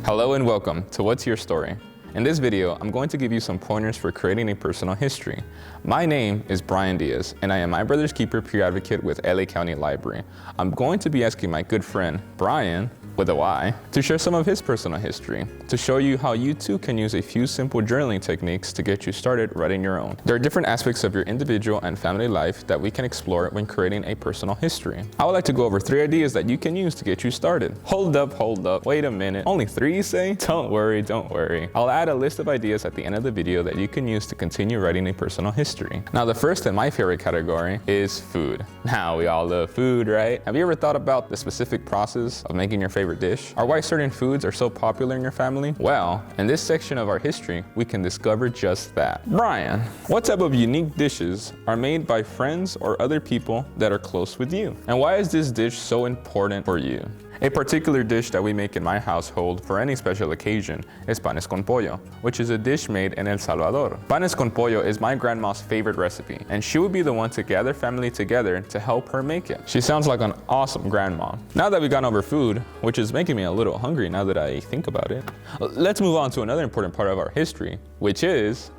Hello and welcome to What's Your Story? In this video, I'm going to give you some pointers for creating a personal history. My name is Brian Diaz, and I am My Brother's Keeper Peer Advocate with LA County Library. I'm going to be asking my good friend, Brian, with a Y, to share some of his personal history, to show you how you too can use a few simple journaling techniques to get you started writing your own. There are different aspects of your individual and family life that we can explore when creating a personal history. I would like to go over 3 ideas that you can use to get you started. Hold up, wait a minute. Only 3 you say? Don't worry. I'll add a list of ideas at the end of the video that you can use to continue writing a personal history. Now, the first and my favorite category is food. Now, we all love food, right? Have you ever thought about the specific process of making your favorite dish? Or why certain foods are so popular in your family? Well, in this section of our history, we can discover just that. Brian, what type of unique dishes are made by friends or other people that are close with you? And why is this dish so important for you? A particular dish that we make in my household for any special occasion is panes con pollo, which is a dish made in El Salvador. Panes con pollo is my grandma's favorite recipe, and she would be the one to gather family together to help her make it. She sounds like an awesome grandma. Now that we've gone over food, which is making me a little hungry now that I think about it, let's move on to another important part of our history, which is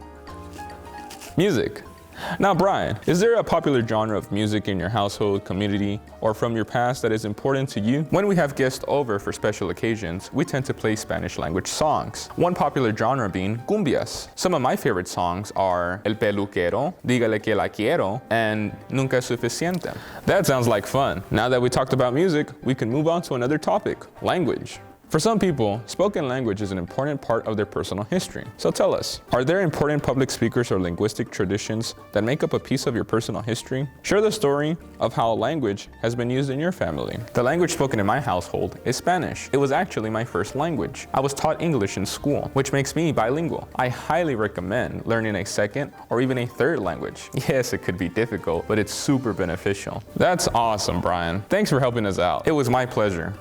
music. Now, Brian, is there a popular genre of music in your household, community, or from your past that is important to you? When we have guests over for special occasions, we tend to play Spanish language songs. One popular genre being cumbias. Some of my favorite songs are El Peluquero, Dígale que la quiero, and Nunca es suficiente. That sounds like fun. Now that we talked about music, we can move on to another topic, language. For some people, spoken language is an important part of their personal history. So tell us, are there important public speakers or linguistic traditions that make up a piece of your personal history? Share the story of how language has been used in your family. The language spoken in my household is Spanish. It was actually my first language. I was taught English in school, which makes me bilingual. I highly recommend learning a second or even a third language. Yes, it could be difficult, but it's super beneficial. That's awesome, Brian. Thanks for helping us out. It was my pleasure.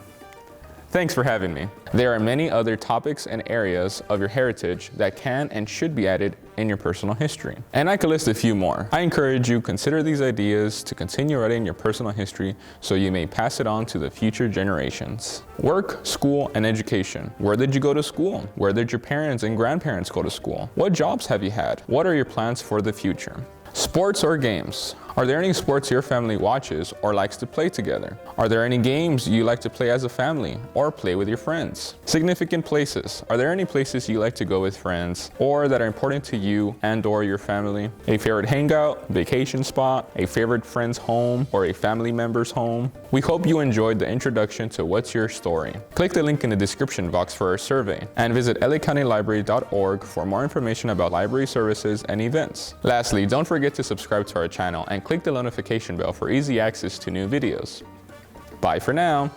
Thanks for having me. There are many other topics and areas of your heritage that can and should be added in your personal history. And I could list a few more. I encourage you to consider these ideas to continue writing your personal history so you may pass it on to the future generations. Work, school, and education. Where did you go to school? Where did your parents and grandparents go to school? What jobs have you had? What are your plans for the future? Sports or games. Are there any sports your family watches or likes to play together? Are there any games you like to play as a family or play with your friends? Significant places. Are there any places you like to go with friends or that are important to you and or your family? A favorite hangout, vacation spot, a favorite friend's home, or a family member's home? We hope you enjoyed the introduction to What's Your Story. Click the link in the description box for our survey and visit lacountylibrary.org for more information about library services and events. Lastly, don't forget to subscribe to our channel and click the notification bell for easy access to new videos. Bye for now.